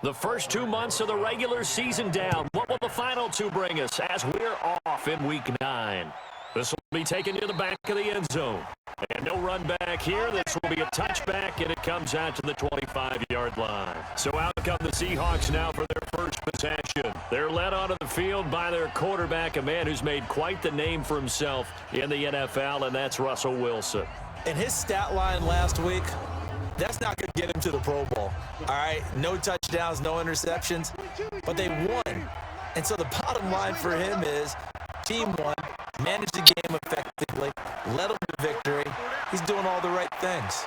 The first 2 months of the regular season down. What will the final two bring us as we're off in Week 9? This will be taken to the back of the end zone. And no run back here. This will be a touchback, and it comes out to the 25-yard line. So out come the Seahawks now for their first possession. They're led onto the field by their quarterback, a man who's made quite the name for himself in the NFL, and that's Russell Wilson. And his stat line last week, that's not going to get him to the Pro Bowl. All right, no touchdowns, no interceptions, but they won. And so the bottom line for him is team won, managed the game effectively, led them to victory. He's doing all the right things.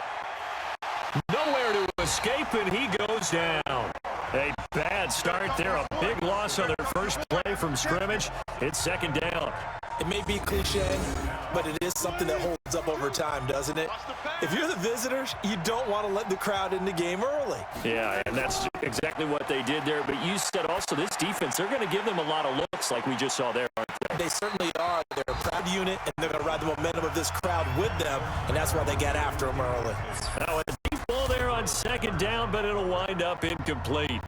Nowhere to escape, and he goes down. A bad start there, a big loss on their first play from scrimmage. It's second down. It may be cliche, but it is something that holds up over time, doesn't it? If you're the visitors, you don't want to let the crowd in the game early. Yeah, and that's exactly what they did there. But you said also this defense, they're going to give them a lot of looks like we just saw there, aren't they? They certainly are. They're a proud unit, and they're going to ride the momentum of this crowd with them, and that's why they got after them early. Now, a deep ball there on second down, but it'll wind up incomplete.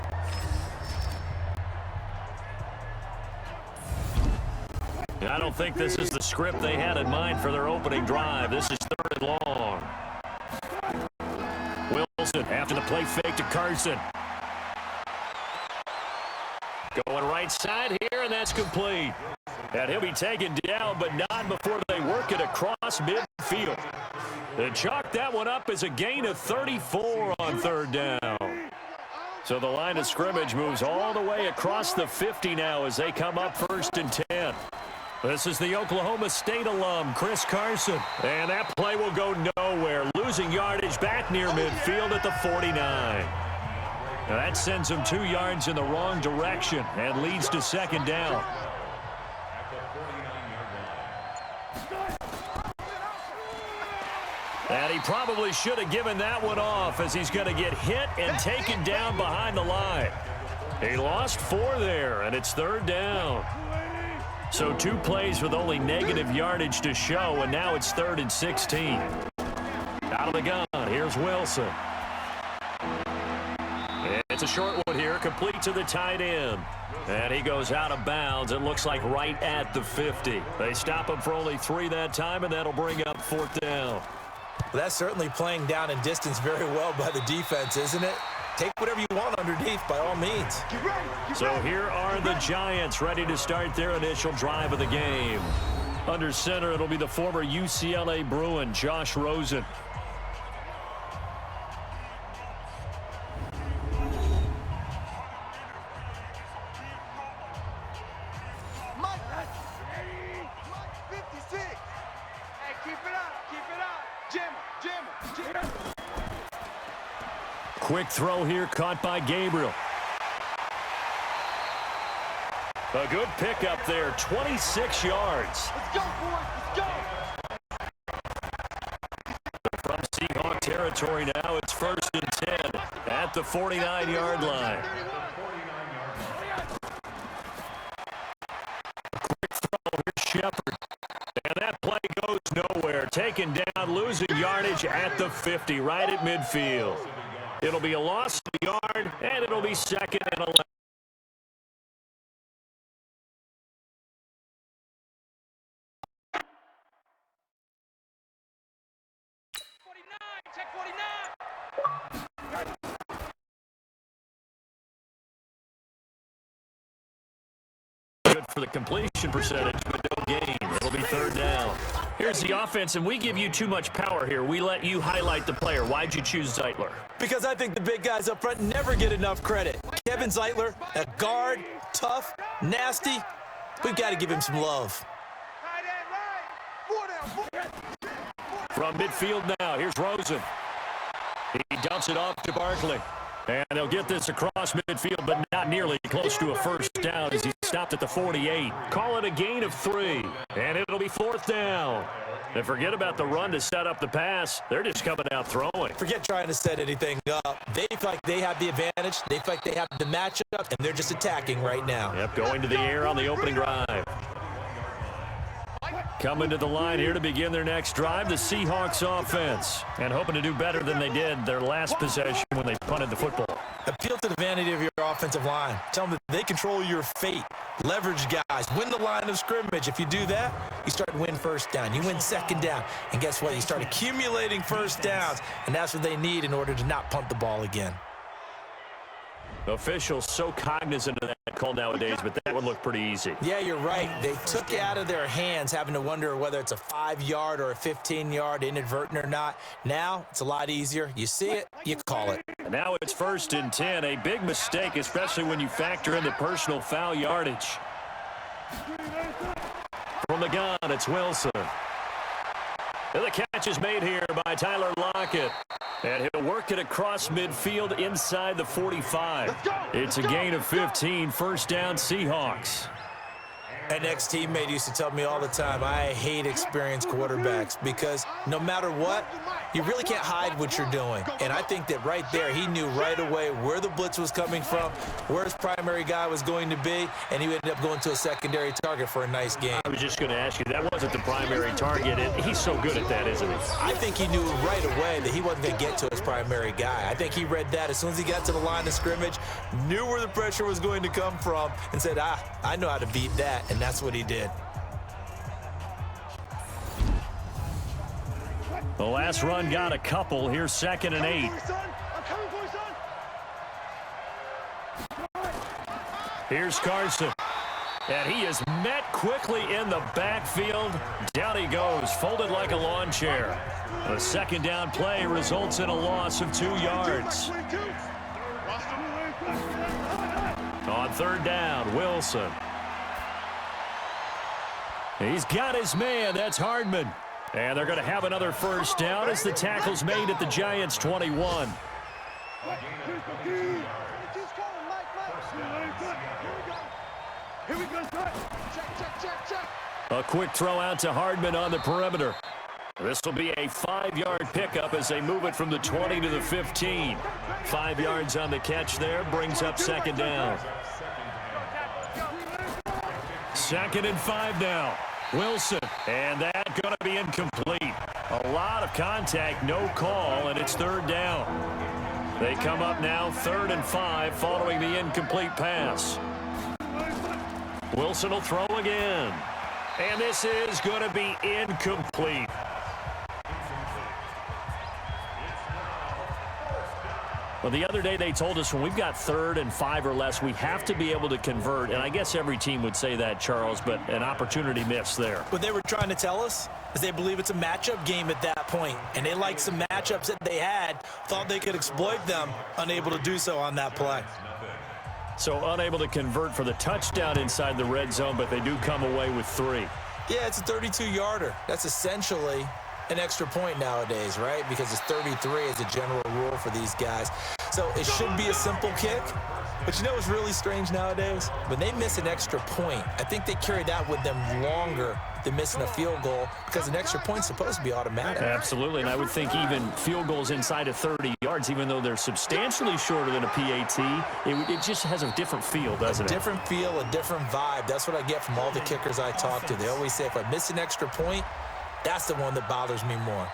I don't think this is the script they had in mind for their opening drive. This is third and long. Wilson after the play fake to Carson. Going right side here, and that's complete. And he'll be taken down, but not before they work it across midfield. They chalk that one up as a gain of 34 on third down. So the line of scrimmage moves all the way across the 50 now as they come up first and 10. This is the Oklahoma State alum, Chris Carson. And that play will go nowhere, losing yardage back near midfield at the 49. Now that sends him 2 yards in the wrong direction and leads to second down. And he probably should have given that one off as he's going to get hit and taken down behind the line. He lost 4 there, and it's third down. So 2 plays with only negative yardage to show, and now it's third and 16. Out of the gun, here's Wilson. It's a short one here, complete to the tight end. And he goes out of bounds, it looks like right at the 50. They stop him for only 3 that time, and that'll bring up fourth down. Well, that's certainly playing down in distance very well by the defense, isn't it? Take whatever you want underneath, by all means. So here are the Giants ready to start their initial drive of the game. Under center, it'll be the former UCLA Bruin, Josh Rosen. Quick throw here, caught by Gabriel. A good pickup there, 26 yards. Let's go, boys, let's go. From Seahawk territory now, it's first and 10 at the 49-yard line. Quick throw here, Shepard. And that play goes nowhere. Taken down, losing yardage at the 50, right at midfield. It'll be a loss of a yard, and it'll be second and 11. Check 49. Good for the completion percentage, but no gain. It'll be third down. Here's the offense, and we give you too much power here. We let you highlight the player. Why'd you choose Zeitler? Because I think the big guys up front never get enough credit. Kevin Zeitler, a guard, tough, nasty. We've got to give him some love. From midfield now, here's Rosen. He dumps it off to Barkley. And they'll get this across midfield, but not nearly close to a first down as he stopped at the 48. Call it a gain of 3, and it'll be fourth down. And forget about the run to set up the pass. They're just coming out throwing. Forget trying to set anything up. They feel like they have the advantage. They feel like they have the matchup, and they're just attacking right now. Yep, going to the air on the opening drive. Coming to the line here to begin their next drive, the Seahawks offense. And hoping to do better than they did their last possession when they punted the football. Appeal to the vanity of your offensive line. Tell them that they control your fate. Leverage guys. Win the line of scrimmage. If you do that, you start to win first down. You win second down. And guess what? You start accumulating first downs. And that's what they need in order to not punt the ball again. Officials so cognizant of that call nowadays, but that would look pretty easy. Yeah, you're right. They took it out of their hands, having to wonder whether it's a 5-yard or a 15-yard, inadvertent or not. Now, it's a lot easier. You see it, you call it. And now it's 1st and 10. A big mistake, especially when you factor in the personal foul yardage. From the gun, it's Wilson. And the catch is made here by Tyler Lockett. And he'll work it across midfield inside the 45. It's a gain of 15, first down Seahawks. An ex-teammate used to tell me all the time, I hate experienced quarterbacks because no matter what, you really can't hide what you're doing. And I think that right there, he knew right away where the blitz was coming from, where his primary guy was going to be, and he ended up going to a secondary target for a nice game. I was just going to ask you, that wasn't the primary target. He's so good at that, isn't he? I think he knew right away that he wasn't going to get to his primary guy. I think he read that as soon as he got to the line of scrimmage, knew where the pressure was going to come from, and said, I know how to beat that. And that's what he did. The last run got a couple. Here's 2nd and 8. Here's Carson. And he is met quickly in the backfield. Down he goes, folded like a lawn chair. The second down play results in a loss of 2 yards. On 3rd down, Wilson. He's got his man. That's Hardman. And they're going to have another first down as the tackle's made at the Giants' 21. A quick throw out to Hardman on the perimeter. This will be a 5-yard pickup as they move it from the 20 to the 15. 5 yards on the catch there, brings up 2nd down. 2nd and 5 now. Wilson, and that's going to be incomplete. A lot of contact, no call, and it's 3rd down. They come up now 3rd and 5 following the incomplete pass. Wilson will throw again. And this is going to be incomplete. Well, the other day they told us when we've got 3rd and 5 or less, we have to be able to convert. And I guess every team would say that, Charles, but an opportunity missed there. What they were trying to tell us is they believe it's a matchup game at that point. And they liked some matchups that they had, thought they could exploit them, unable to do so on that play. So unable to convert for the touchdown inside the red zone, but they do come away with 3. Yeah, it's a 32-yarder. That's essentially an extra point nowadays, right? Because it's 33 as a general rule for these guys. So it should be a simple kick. But you know what's really strange nowadays? When they miss an extra point, I think they carry that with them longer than missing a field goal because an extra point is supposed to be automatic. Absolutely, and I would think even field goals inside of 30 yards, even though they're substantially shorter than a PAT, it just has a different feel, doesn't it? A different feel, a different vibe. That's what I get from all the kickers I talk to. They always say if I miss an extra point, that's the one that bothers me more.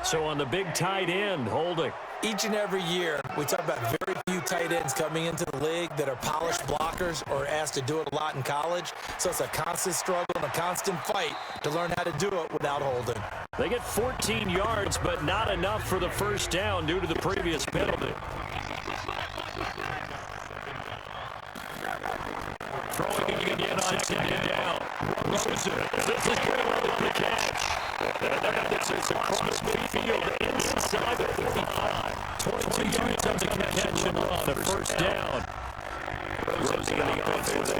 So on the big tight end, holding. Each and every year, we talk about very few tight ends coming into the league that are polished blockers or asked to do it a lot in college. So it's a constant struggle and a constant fight to learn how to do it without holding. They get 14 yards, but not enough for the first down due to the previous penalty. Throwing again on 2nd down. This is good on the catch. It's across midfield inside the 45. 22 yards on the catch and run. The first down. Rosie on the offense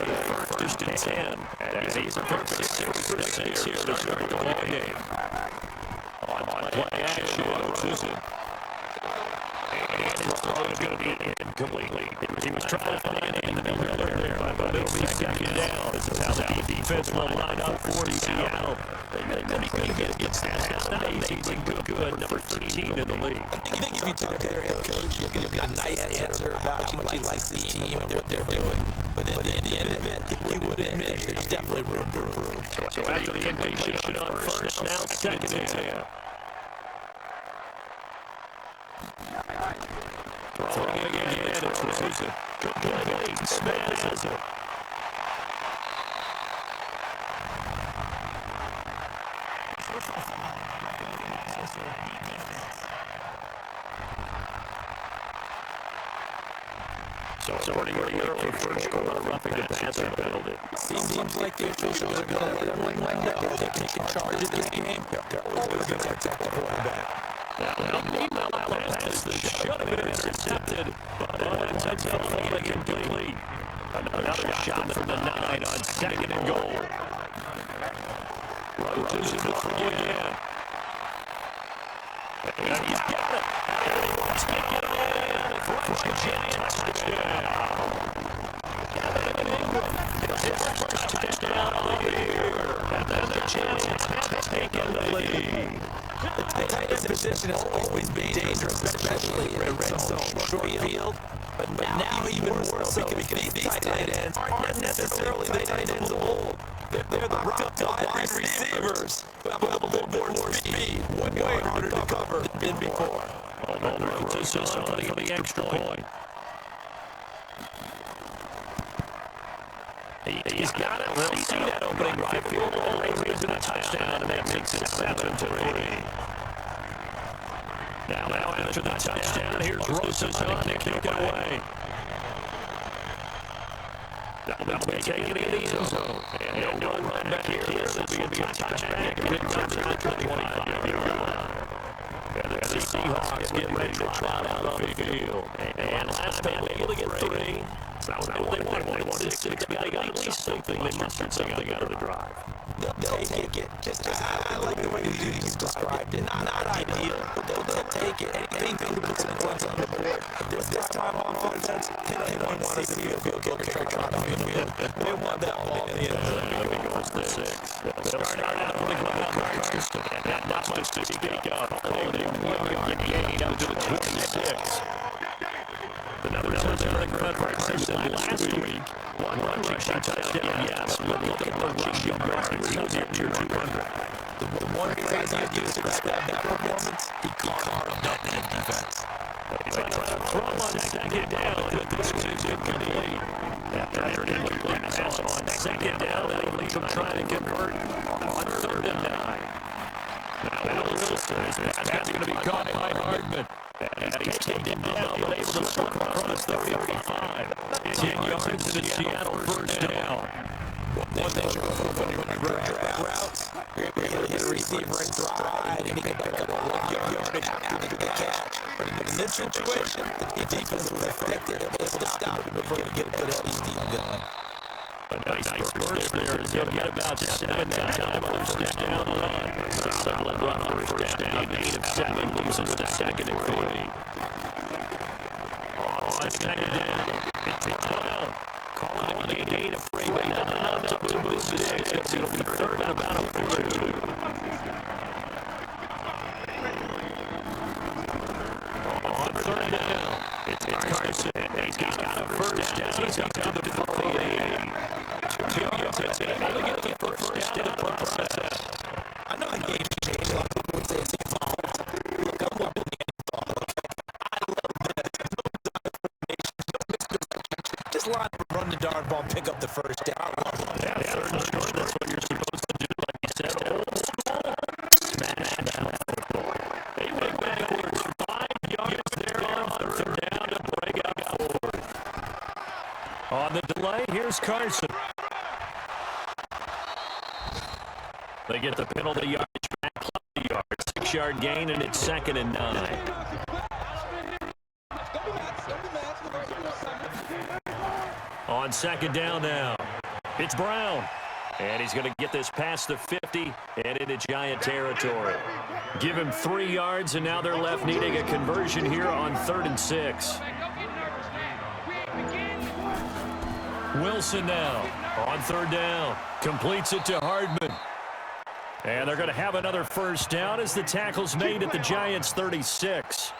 first and 10. As he's a perfect 6 for 6 here to start the ball game. On play action, Susan. And his throw is going to be incomplete. He was trying to find it in the middle there, but it'll be 2nd down. This is how the defense will line up for Seattle. They couldn't get against that. It's not easy. It's good. Number 13 in the league. I think if you took their head coach, you could get a nice answer about how much he likes the team and what they're doing. But at the end of it, he would admit there's definitely room to improve. So after the completion on first, now 2nd and 10. Throwing again, it's Rosen. Complete, smashes it. So pretty early first quarter, roughing the passer penalty. Seems like the officials are going to let everyone know they're taking charge of this game. They're always going to protect the quarterback. Meanwhile, that pass that should have been intercepted, but it's unfortunately incomplete. Another shot from the 9 on 2nd and goal. Rosen to throw again. And he's got it. And he wants to get it in. Fresh Giants touchdown. His first touchdown of the year. And then the Giants have taken the lead. The tight end position has always been dangerous, especially in red zone, short field. But now even more so because these tight ends aren't necessarily the tight ends of old. They're the rocked up wide receivers who have a little bit more speed, way harder to cover than before. This is on the extra point. He's got it. We'll see that opening right field. He's been a touchdown, and that makes it 7-3. Now after the touchdown, here's Rosen to kick it away. That'll be taken in the end zone. And no run back here. This will be a touchback. Picked up at the 25-yard line. And the Seahawks get ready to trot out on the field. And last time able to get 3. That's not what they wanted. They wanted 6. They got at least something. They mustered something out of the drive. They'll take it. Just I like the way you described it. Not ideal, but they'll take it. Anything to put some points on the board. This time on offense, they don't want to see a field goal try to win. They want that ball in the end zone. It goes to 6. They'll start out on the ground. Carson, and not much to speak of. Only 1-yard gain up to the 26. Another touchdown for Carson last week. One rushing touchdown, yes, but look at the rushing yards. He was near 200. The one phrase I'd use to describe that performance, he carved up that defense. He's on a throw on 2nd down, but this is incomplete. After an incomplete pass on 2nd down, they'll try to convert on 3rd and 9. Now Wilson, his pass going to be caught by Hardman. And he's taken down, but able to score across the 35. 10 yards to Seattle first down. One thing when you run drag routes, you're going to hit a receiver and stride, and he can pick up a 1 yard after the catch. But in this situation, the defense was effective, able to stop him before he get a good heavy steam going. A nice burst there as he'll get about 7 time first down line. Solid run on first down, 8 of 7, loses to 2nd and 3. On 2nd down, it's a down. Calling it a gain of 3, but not enough to move 6. It'll be 3rd and about a 2. On 3rd down, it's Carson. He's got a first down. He's up to the 48. 2 yards. Able to get the first down in the process. I know the game changed. A lot of people would say it's a fault. Look, I'm up in the NFL. I love this. No misdirection. Just line up, run the darn ball, pick up the first down. Yeah, 3rd and short. That's what you're supposed to do. Like you said, old school. Smash that football. They went backwards. 5 yards there on 3rd down to break out forward. On the delay, here's Carson. They get the penalty yardage back, plus the yard, 6-yard gain, and it's 2nd and 9. On 2nd down now, it's Brown. And he's going to get this past the 50 and into Giant territory. Give him 3 yards, and now they're left needing a conversion here on 3rd and 6. Wilson now on 3rd down. Completes it to Hardman. And they're going to have another first down as the tackle's made at the Giants' 36.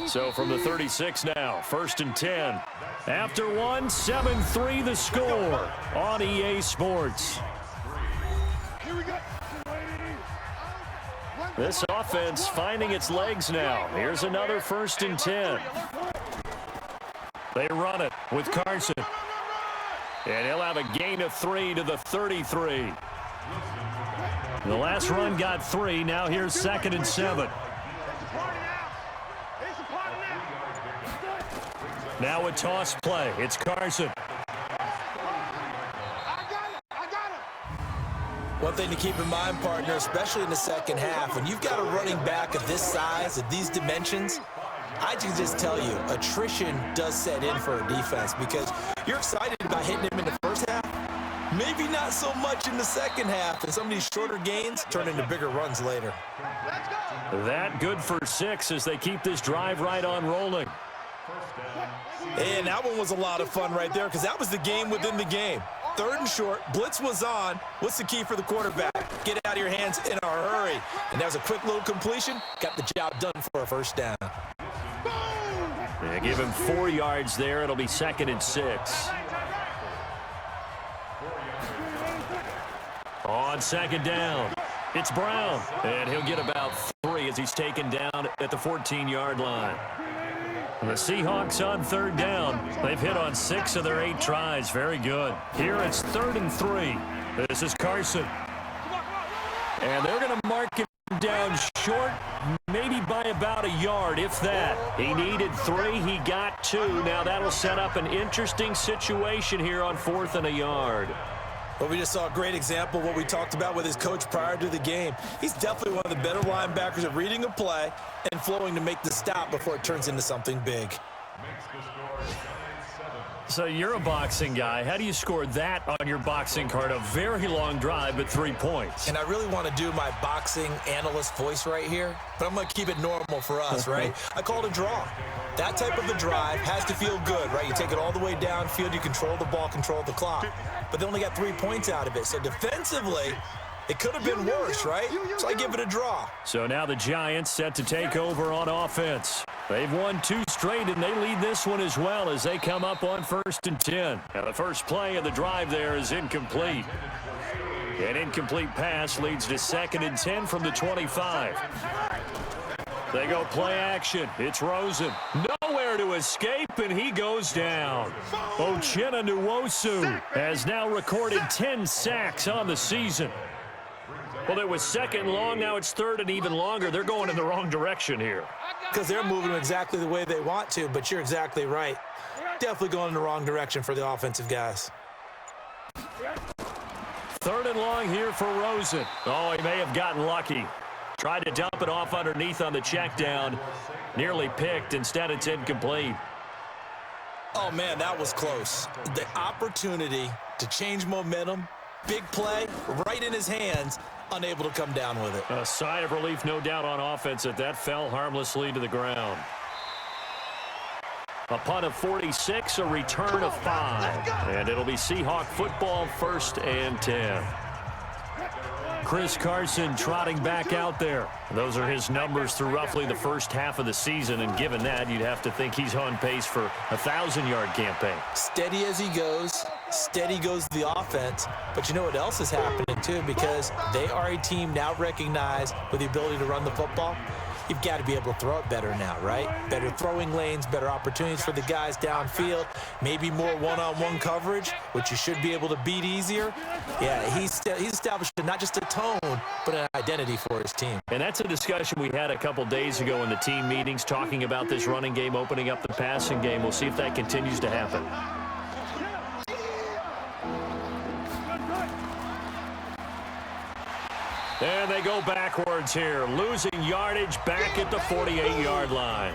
So from the 36 now, 1st and 10. After 1, 7-3 the score on EA Sports. Here we go. 1 This offense finding its legs now. Here's another 1st and 10. They run it with Carson. And he'll have a gain of 3 to the 33. The last run got 3. Now here's 2nd and 7. Now a toss play. It's Carson. One thing to keep in mind, partner, especially in the second half, when you've got a running back of this size, of these dimensions, I can just tell you, attrition does set in for a defense because you're excited about hitting him in the first half, maybe not so much in the second half, and some of these shorter gains turn into bigger runs later. That good for 6 as they keep this drive right on rolling. And that one was a lot of fun right there because that was the game within the game. 3rd and short, blitz was on. What's the key for the quarterback? Get out of your hands in a hurry. And that was a quick little completion. Got the job done for a 1st down. They give him 4 yards there. It'll be 2nd and 6. On 2nd down, it's Brown. And he'll get about 3 as he's taken down at the 14-yard line. The Seahawks on 3rd down. They've hit on 6 of their 8 tries. Very good. Here it's 3rd and 3. This is Carson. And they're going to mark him down short, maybe by about a yard, if that. He needed 3. He got 2. Now that'll set up an interesting situation here on 4th and a yard. Well, we just saw a great example of what we talked about with his coach prior to the game. He's definitely one of the better linebackers at reading a play and flowing to make the stop before it turns into something big. So you're a boxing guy. How do you score that on your boxing card? A very long drive, but 3 points. And I really want to do my boxing analyst voice right here, but I'm going to keep it normal for us, right? I call it a draw. That type of a drive has to feel good, right? You take it all the way downfield, you control the ball, control the clock. But they only got 3 points out of it. So defensively, it could have been worse, right? So I give it a draw. So now the Giants set to take over on offense. They've won 2 straight, and they lead this one as well as they come up on 1st and 10. Now the first play of the drive there is incomplete. An incomplete pass leads to 2nd and 10 from the 25. They go play action. It's Rosen. Nowhere to escape, and he goes down. Uchenna Nwosu has now recorded 10 sacks on the season. Well, it was 2nd and long. Now it's 3rd and even longer. They're going in the wrong direction here. Because they're moving exactly the way they want to, but you're exactly right. Definitely going in the wrong direction for the offensive guys. 3rd and long here for Rosen. Oh, he may have gotten lucky. Tried to dump it off underneath on the check down. Nearly picked. Instead, it's incomplete. Oh, man, that was close. The opportunity to change momentum, big play, right in his hands, unable to come down with it. A sigh of relief, no doubt, on offense that that fell harmlessly to the ground. A punt of 46, a return of 5. And it'll be Seahawk football, 1st and 10. Chris Carson trotting back out there. Those are his numbers through roughly the first half of the season, and given that, you'd have to think he's on pace for a 1,000-yard campaign. Steady as he goes, steady goes the offense, but you know what else is happening too, because they are a team now recognized with the ability to run the football. You've got to be able to throw it better now, right? Better throwing lanes, better opportunities for the guys downfield, maybe more one-on-one coverage, which you should be able to beat easier. Yeah, he's established not just a tone, but an identity for his team. And that's a discussion we had a couple days ago in the team meetings, talking about this running game, opening up the passing game. We'll see if that continues to happen. And they go backwards here, losing yardage back at the 48-yard line.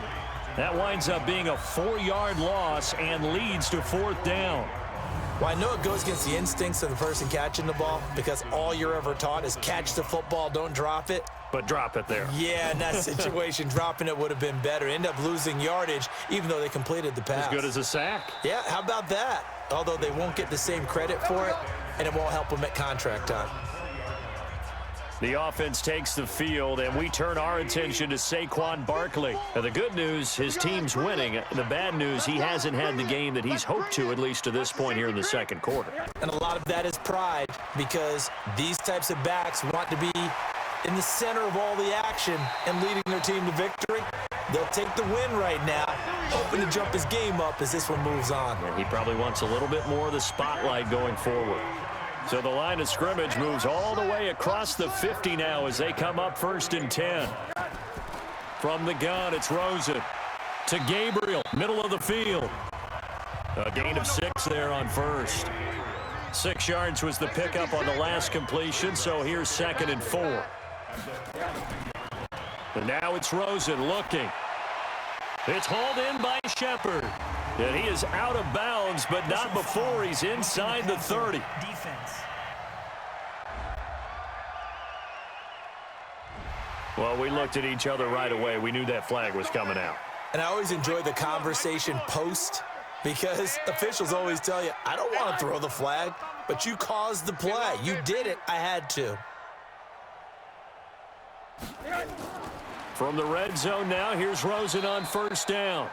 That winds up being a 4-yard loss and leads to 4th down. Well, I know it goes against the instincts of the person catching the ball because all you're ever taught is catch the football, don't drop it. But drop it there. Yeah, in that situation, dropping it would have been better. End up losing yardage, even though they completed the pass. As good as a sack. Yeah, how about that? Although they won't get the same credit for it, and it won't help them at contract time. The offense takes the field, and we turn our attention to Saquon Barkley. Now, the good news, his team's winning. The bad news, he hasn't had the game that he's hoped to, at least to this point here in the second quarter. And a lot of that is pride, because these types of backs want to be in the center of all the action and leading their team to victory. They'll take the win right now, hoping to jump his game up as this one moves on. And he probably wants a little bit more of the spotlight going forward. So the line of scrimmage moves all the way across the 50 now as they come up 1st and 10. From the gun, it's Rosen to Gabriel, middle of the field. A gain of 6 there on first. 6 yards was the pickup on the last completion, so here's 2nd and 4. And now it's Rosen looking. It's hauled in by Shepard. And he is out of bounds, but not before he's inside the 30. Well, we looked at each other right away. We knew that flag was coming out. And I always enjoy the conversation post because officials always tell you, I don't want to throw the flag, but you caused the play. You did it. I had to. From the red zone now, here's Rosen on 1st down.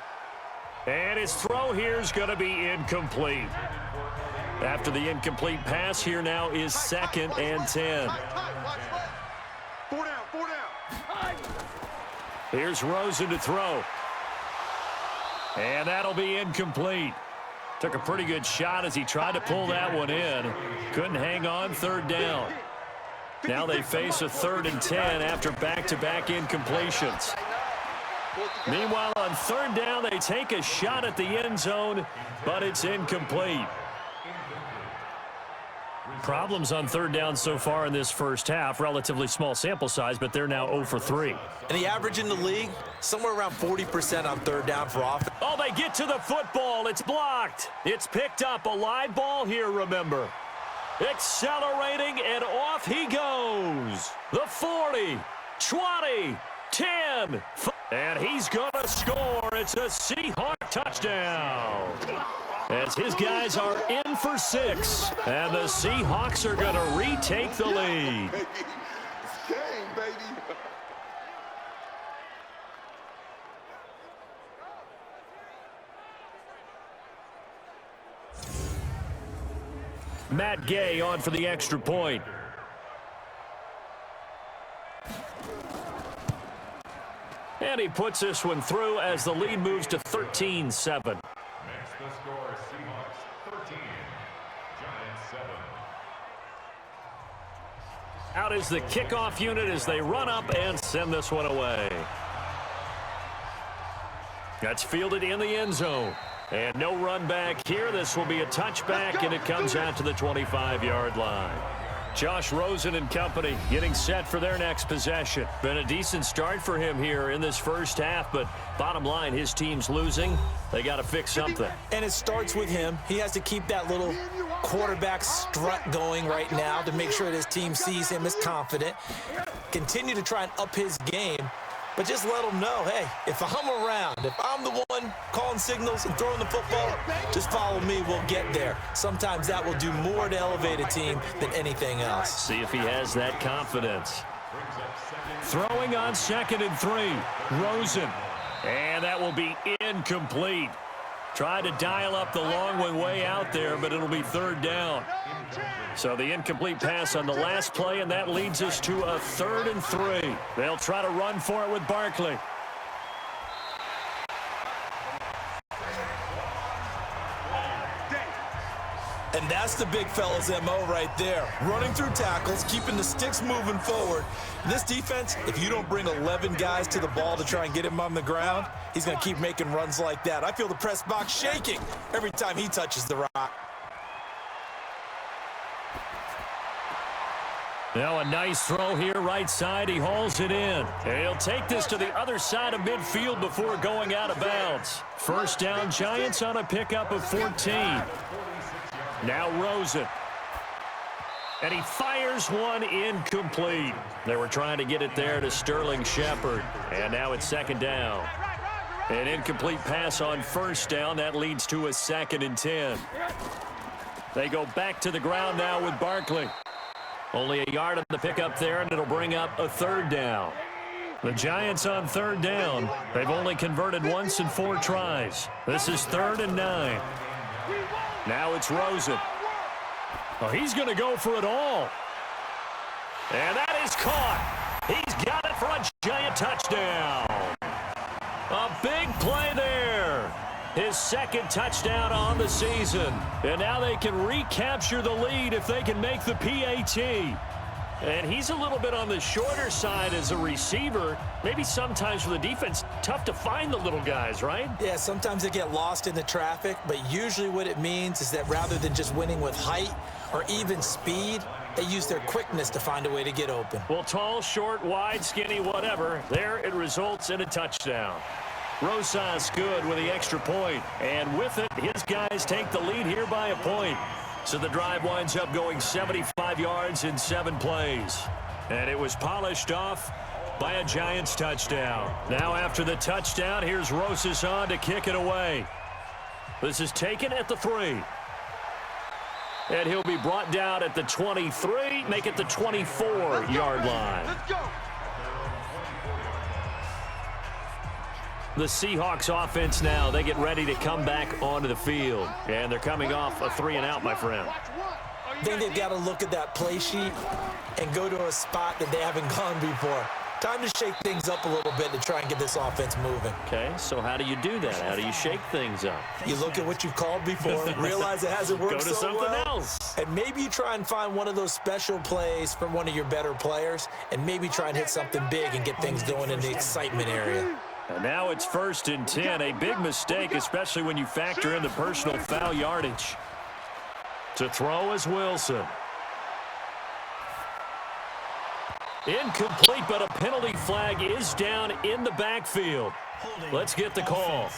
And his throw here is going to be incomplete. After the incomplete pass, here now is 2nd and 10. 4 down. Here's Rosen to throw. And that'll be incomplete. Took a pretty good shot as he tried to pull that one in. Couldn't hang on, 3rd down. Now they face a 3rd and 10 after back-to-back incompletions. Meanwhile, on 3rd down, they take a shot at the end zone, but it's incomplete. Problems on 3rd down so far in this first half. Relatively small sample size, but they're now 0 for 3. And the average in the league, somewhere around 40% on 3rd down for offense. Oh, they get to the football. It's blocked. It's picked up. A live ball here, remember. Accelerating, and off he goes. The 40, 20, 10. And he's going to score. It's a Seahawk touchdown. As his guys are in for 6. And the Seahawks are going to retake the lead. It's game, baby. Matt Gay on for the extra point. And he puts this one through as the lead moves to 13-7. Next, the score is Seahawks 13, Giants 7. Out is the kickoff unit as they run up and send this one away. That's fielded in the end zone. And no run back here. This will be a touchback, and it comes out to the 25-yard line. Josh Rosen and company getting set for their next possession. Been a decent start for him here in this first half, but bottom line, his team's losing. They got to fix something. And it starts with him. He has to keep that little quarterback strut going right now to make sure that his team sees him as confident. Continue to try and up his game. But just let them know, hey, if I'm around, if I'm the one calling signals and throwing the football, just follow me, we'll get there. Sometimes that will do more to elevate a team than anything else. See if he has that confidence. Throwing on 2nd and 3, Rosen. And that will be incomplete. Tried to dial up the long one way out there, but it'll be 3rd down. So the incomplete pass on the last play, and that leads us to a 3rd and 3. They'll try to run for it with Barkley. And that's the big fella's MO right there. Running through tackles, keeping the sticks moving forward. This defense, if you don't bring 11 guys to the ball to try and get him on the ground, he's going to keep making runs like that. I feel the press box shaking every time he touches the rock. Now a nice throw here, right side. He hauls it in. And he'll take this to the other side of midfield before going out of bounds. 1st down, Giants on a pickup of 14. Now Rosen. And he fires one incomplete. They were trying to get it there to Sterling Shepard. And now it's 2nd down. An incomplete pass on 1st down. That leads to a 2nd and 10. They go back to the ground now with Barkley. Only a yard on the pickup there, and it'll bring up a 3rd down. The Giants on 3rd down. They've only converted once in 4 tries. This is 3rd and 9. Now it's Rosen. Oh, he's going to go for it all. And that is caught. He's got it for a giant touchdown. A big play there. His second touchdown on the season. And now they can recapture the lead if they can make the PAT. And he's a little bit on the shorter side as a receiver. Maybe sometimes for the defense, tough to find the little guys, right? Yeah, sometimes they get lost in the traffic, but usually what it means is that rather than just winning with height or even speed, they use their quickness to find a way to get open. Well, tall, short, wide, skinny, whatever, there it results in a touchdown. Rosas good with the extra point, and with it, his guys take the lead here by a point. So the drive winds up going 75 yards in 7 plays. And it was polished off by a Giants touchdown. Now after the touchdown, here's Rosas on to kick it away. This is taken at the 3. And he'll be brought down at the 23, make it the 24-yard line. Let's go. The Seahawks offense now, they get ready to come back onto the field. And they're coming off a 3-and-out, my friend. I think they've got to look at that play sheet and go to a spot that they haven't gone before. Time to shake things up a little bit to try and get this offense moving. Okay, so how do you do that? How do you shake things up? You look at what you've called before, realize it hasn't worked Go to so something well, else. and maybe you try and find one of those special plays from one of your better players, and maybe try and hit something big and get things going in the excitement area. And now it's 1st and 10. A big mistake, especially when you factor in the personal foul yardage. To throw is Wilson. Incomplete, but a penalty flag is down in the backfield. Let's get the call.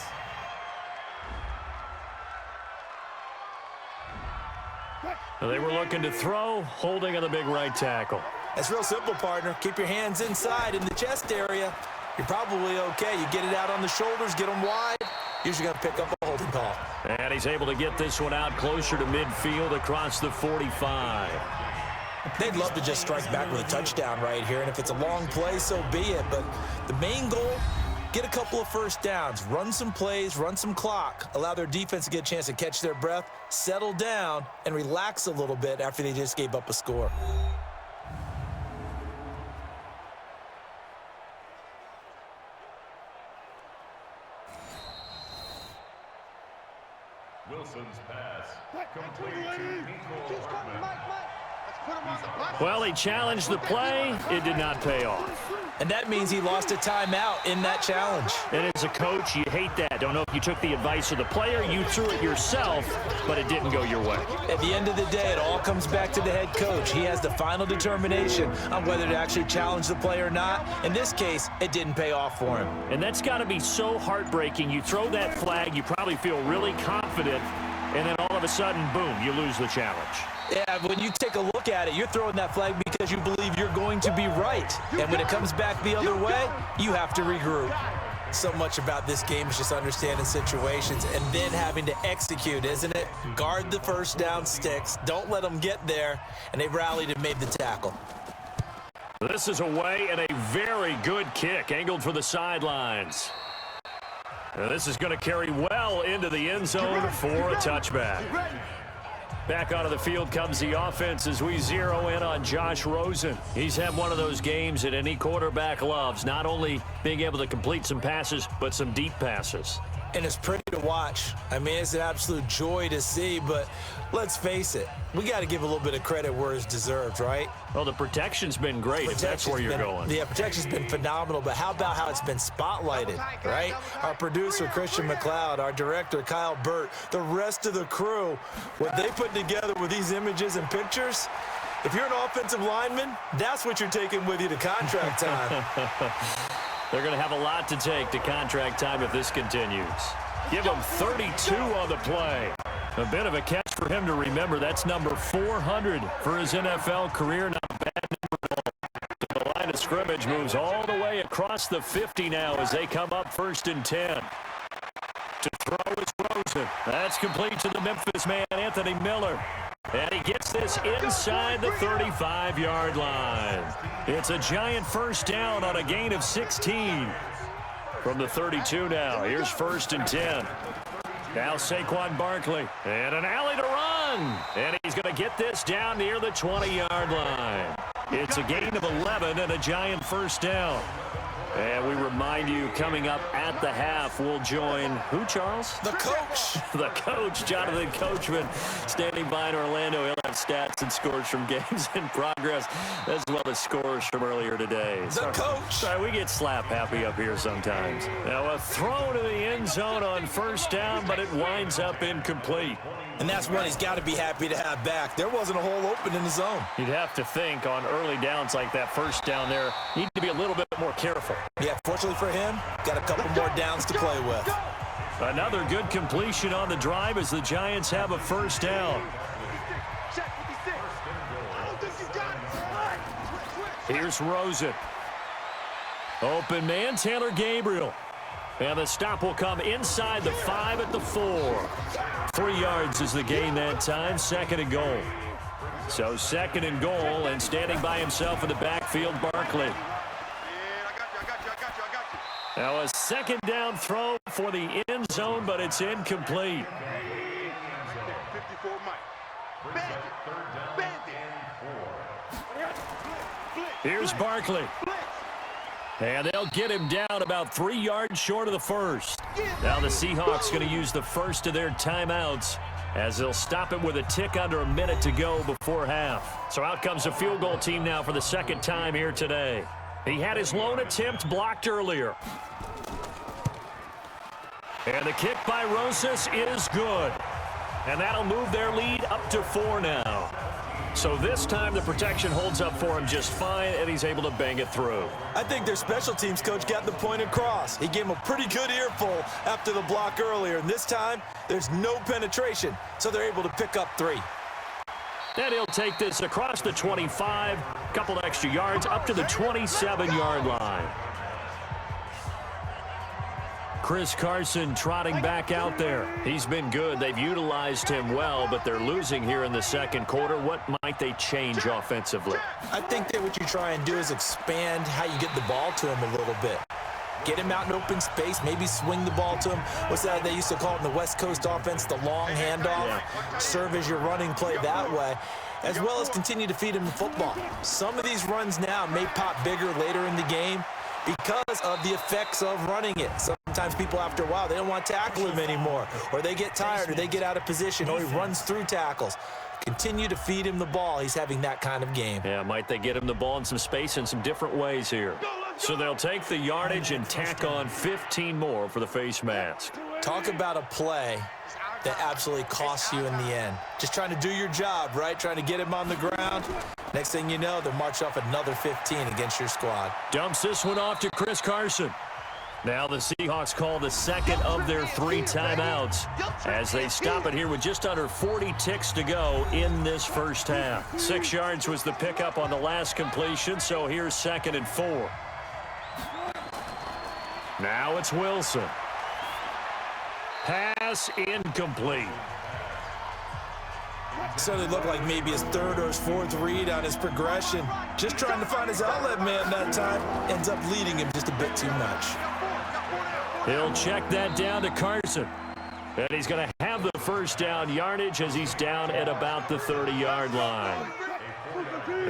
They were looking to throw, holding on the big right tackle. It's real simple, partner. Keep your hands inside in the chest area. You're probably okay. You get it out on the shoulders, get them wide. Usually going to pick up a holding call. And he's able to get this one out closer to midfield across the 45. They'd love to just strike back with a touchdown right here, and if it's a long play, so be it. But the main goal, get a couple of first downs, run some plays, run some clock, allow their defense to get a chance to catch their breath, settle down, and relax a little bit after they just gave up a score. Wilson's pass complete to Nico Hartman. Well, he challenged the play. It did not pay off. And that means he lost a timeout in that challenge. And as a coach, you hate that. Don't know if you took the advice of the player, you threw it yourself, but it didn't go your way. At the end of the day, it all comes back to the head coach. He has the final determination on whether to actually challenge the play or not. In this case, it didn't pay off for him. And that's got to be so heartbreaking. You throw that flag, you probably feel really confident, and then all of a sudden, boom, you lose the challenge. Yeah, when you take a look at it, you're throwing that flag because you believe you're going to be right. And when it comes back the other way, you have to regroup. So much about this game is just understanding situations and then having to execute, isn't it? Guard the first down sticks. Don't let them get there. And they rallied and made the tackle. This is away and a very good kick, angled for the sidelines. This is going to carry well into the end zone for a touchback. Back onto the field comes the offense as we zero in on Josh Rosen. He's had one of those games that any quarterback loves, not only being able to complete some passes, but some deep passes. And it's pretty to watch. I mean, it's an absolute joy to see, but let's face it, we got to give a little bit of credit where it's deserved, right? Well, the protection's been great, if that's where you're going. Yeah, protection's been phenomenal, but how about how it's been spotlighted, right? Our producer, Christian McLeod, our director, Kyle Burt, the rest of the crew, what they put together with these images and pictures, if you're an offensive lineman, that's what you're taking with you to contract time. They're going to have a lot to take to contract time if this continues. Give him 32 on the play. A bit of a catch for him to remember. That's number 400 for his NFL career. Not a bad number at all. The line of scrimmage moves all the way across the 50 now as they come up 1st and 10. To throw is Rosen. That's complete to the Memphis man, Anthony Miller. And he gets this inside the 35-yard line. It's a giant first down on a gain of 16. From the 32 now, here's 1st and 10. Now Saquon Barkley, and an alley to run. And he's going to get this down near the 20-yard line. It's a gain of 11 and a Giant first down. And we remind you, coming up at the half, we'll join who, Charles? The coach. The coach, Jonathan Coachman, standing by in Orlando. He'll have stats and scores from games in progress, as well as scores from earlier today. The coach. Sorry, we get slap happy up here sometimes. Now a throw to the end zone on first down, but it winds up incomplete. And that's one he's got to be happy to have back. There wasn't a hole open in the zone. You'd have to think on early downs like that first down there, you need to be a little bit more careful. Yeah, fortunately for him, got a couple more downs to play with. Another good completion on the drive as the Giants have a first down. Here's Rosen. Open man, Taylor Gabriel. And the stop will come inside the 5 at the 4. 3 yards is the gain that time, 2nd and goal. So 2nd and goal, and standing by himself in the backfield, Barkley. Now a 2nd down throw for the end zone, but it's incomplete. 54 Mike. Here's Barkley. And they'll get him down about 3 yards short of the first. Now the Seahawks going to use the first of their timeouts as they'll stop it with a tick under a minute to go before half. So out comes a field goal team now for the 2nd time here today. He had his lone attempt blocked earlier. And the kick by Rosas is good. And that'll move their lead up to 4 now. So this time the protection holds up for him just fine, and he's able to bang it through. I think their special teams coach got the point across. He gave him a pretty good earful after the block earlier, and this time there's no penetration, so they're able to pick up 3. And he'll take this across the 25, couple extra yards, up to the 27-yard line. Chris Carson trotting back out there. He's been good. They've utilized him well, but they're losing here in the 2nd quarter. What might they change offensively? I think that what you try and do is expand how you get the ball to him a little bit. Get him out in open space, maybe swing the ball to him. What's that they used to call it in the West Coast offense, the long handoff? Yeah. Serve as your running play that way, as well as continue to feed him the football. Some of these runs now may pop bigger later in the game because of the effects of running it. Sometimes people, after a while, they don't want to tackle him anymore, or they get tired, or they get out of position, or he runs through tackles. Continue to feed him the ball. He's having that kind of game. Yeah, might they get him the ball in some space in some different ways here. So they'll take the yardage and tack on 15 more for the face mask. Talk about a play that absolutely costs you in the end. Just trying to do your job, right? Trying to get him on the ground. Next thing you know, they'll march off another 15 against your squad. Dumps this one off to Chris Carson. Now the Seahawks call the 2nd of their 3 timeouts as they stop it here with just under 40 ticks to go in this first half. 6 yards was the pickup on the last completion, so here's 2nd and 4. Now it's Wilson. Pass incomplete. Certainly looked like maybe his 3rd or his 4th read on his progression. Just trying to find his outlet man that time. Ends up leading him just a bit too much. He'll check that down to Carson. And he's going to have the first down yardage as he's down at about the 30-yard line.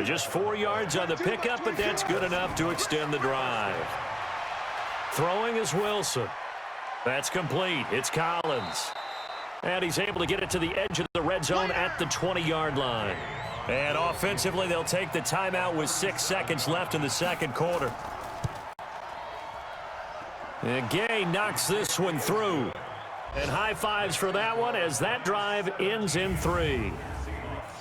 Just 4 yards on the pickup, but that's good enough to extend the drive. Throwing is Wilson. That's complete. It's Collins. And he's able to get it to the edge of the red zone at the 20-yard line. And offensively, they'll take the timeout with 6 seconds left in the 2nd quarter. And Gay knocks this one through. And high fives for that one as that drive ends in 3.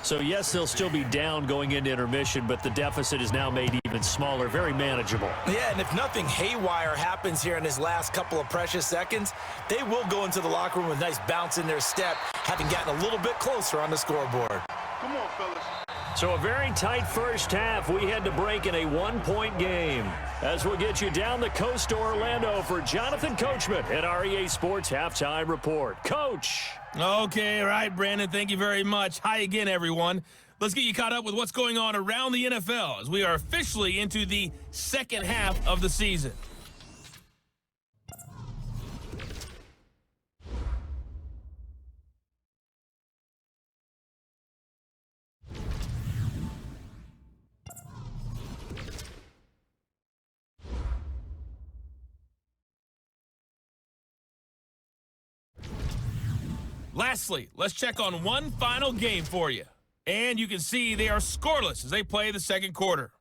So, yes, they'll still be down going into intermission, but the deficit is now made even smaller, very manageable. Yeah, and if nothing haywire happens here in his last couple of precious seconds, they will go into the locker room with a nice bounce in their step, having gotten a little bit closer on the scoreboard. Come on, fellas. So a very tight first half. We had to break in a 1-point game. As we'll get you down the coast to Orlando for Jonathan Coachman at REA Sports Halftime Report. Coach. Okay, all right, Brandon, thank you very much. Hi again, everyone. Let's get you caught up with what's going on around the NFL as we are officially into the 2nd half of the season. Lastly, let's check on one final game for you. And you can see they are scoreless as they play the second quarter.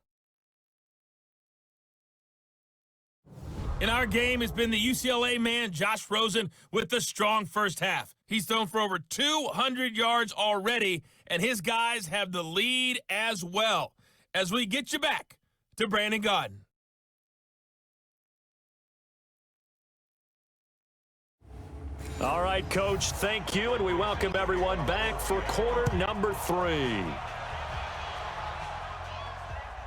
In our game, it's been the UCLA man, Josh Rosen, with the strong first half. He's thrown for over 200 yards already, and his guys have the lead as well. As we get you back to Brandon Gaudin. All right, Coach, thank you, and we welcome everyone back for quarter number 3.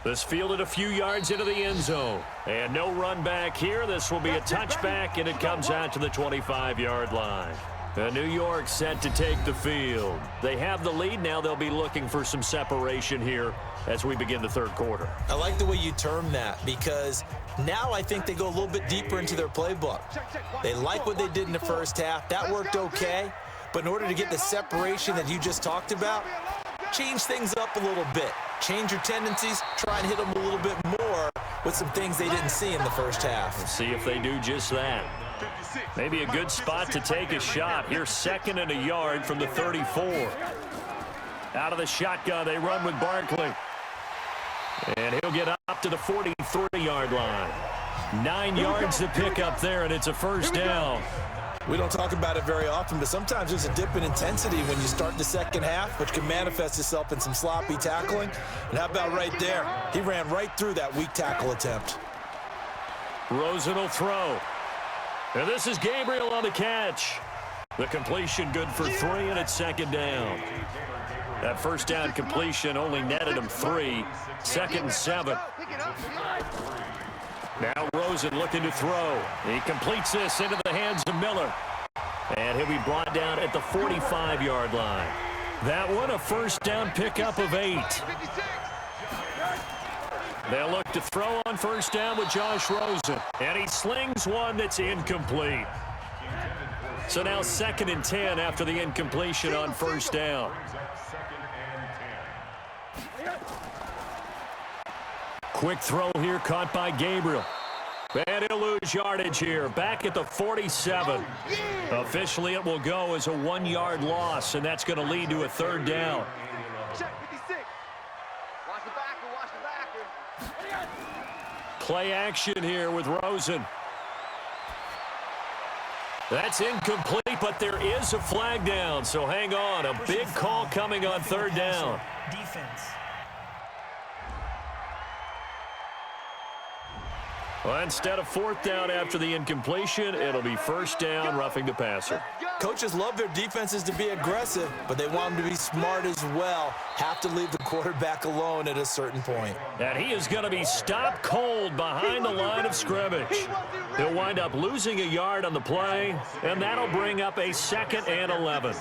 This fielded a few yards into the end zone. And no run back here. This will be a touchback, and it comes out to the 25-yard line. New York set to take the field. They have the lead. Now they'll be looking for some separation here as we begin the third quarter. I like the way you term that, because now I think they go a little bit deeper into their playbook. They like what they did in the first half. That worked okay. But in order to get the separation that you just talked about, change things up a little bit. Change your tendencies. Try and hit them a little bit more with some things they didn't see in the first half. Let's see if they do just that. Maybe a good spot to take a shot. Here's 2nd and a yard from the 34. Out of the shotgun, they run with Barkley. And he'll get up to the 43-yard line. 9 yards to pick up there, and it's a first down. We don't talk about it very often, but sometimes there's a dip in intensity when you start the second half, which can manifest itself in some sloppy tackling. And how about right there? He ran right through that weak tackle attempt. Rosen will throw. And this is Gabriel on the catch. The completion good for 3, and it's 2nd down. That first down completion only netted him 3. 2nd and 7. Now Rosen looking to throw. He completes this into the hands of Miller. And he'll be brought down at the 45-yard line. That one a first down pickup of 8. They'll look to throw on first down with Josh Rosen. And he slings one that's incomplete. So now 2nd and 10 after the incompletion on first down. Quick throw here caught by Gabriel. And he'll lose yardage here. Back at the 47. Officially, it will go as a 1-yard loss, and that's going to lead to a 3rd down. Play action here with Rosen. That's incomplete, but there is a flag down, so hang on. A big call coming on 3rd down. Defense. Well, instead of 4th down after the incompletion, it'll be 1st down, roughing the passer. Coaches love their defenses to be aggressive, but they want them to be smart as well. Have to leave the quarterback alone at a certain point. And he is going to be stopped cold behind the line of scrimmage. He'll wind up losing a yard on the play, and that'll bring up a 2nd and 11.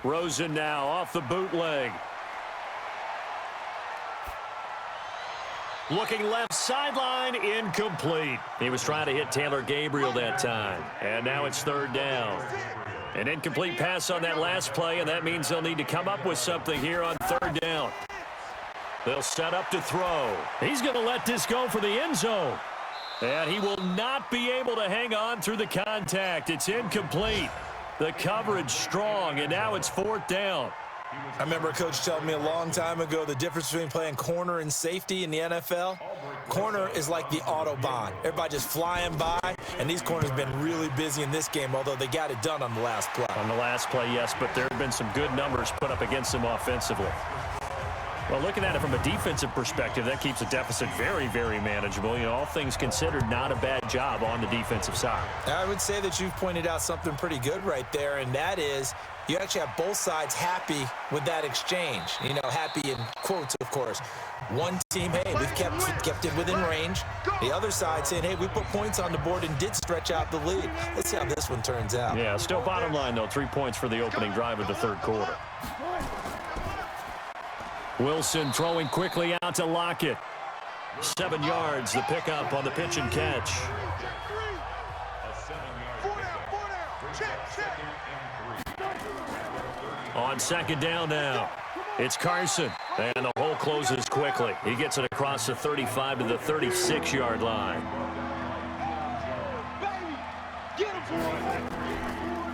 Rosen now off the bootleg. Looking left sideline, incomplete. He was trying to hit Taylor Gabriel that time. And now it's 3rd down. An incomplete pass on that last play, and that means they'll need to come up with something here on 3rd down. They'll set up to throw. He's going to let this go for the end zone. And he will not be able to hang on through the contact. It's incomplete. The coverage strong, and now it's 4th down. I remember a coach telling me a long time ago the difference between playing corner and safety in the NFL. Corner is like the Autobahn. Everybody just flying by, and these corners have been really busy in this game, although they got it done on the last play. On the last play, yes, but there have been some good numbers put up against them offensively. Well, looking at it from a defensive perspective, that keeps the deficit very, very manageable. You know, all things considered, not a bad job on the defensive side. I would say that you've pointed out something pretty good right there, and that is you actually have both sides happy with that exchange. You know, happy in quotes, of course. One team, hey, we've kept it within range. The other side saying, hey, we put points on the board and did stretch out the lead. Let's see how this one turns out. Yeah, still bottom line, though, 3 points for the opening drive of the 3rd quarter. Wilson throwing quickly out to Lockett. 7 yards, the pickup on the pitch and catch. On 2nd down now, it's Carson, and the hole closes quickly. He gets it across the 35 to the 36-yard line.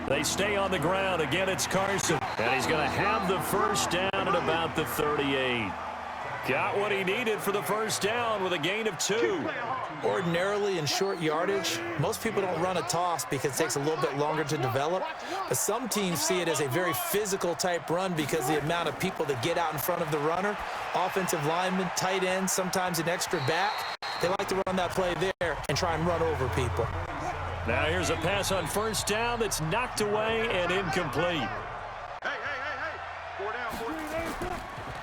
They stay on the ground. Again, it's Carson. And he's going to have the first down at about the 38. Got what he needed for the first down with a gain of 2. Ordinarily in short yardage, most people don't run a toss because it takes a little bit longer to develop. But some teams see it as a very physical type run because the amount of people that get out in front of the runner, offensive linemen, tight ends, sometimes an extra back, they like to run that play there and try and run over people. Now here's a pass on first down that's knocked away and incomplete. Hey. 4 down.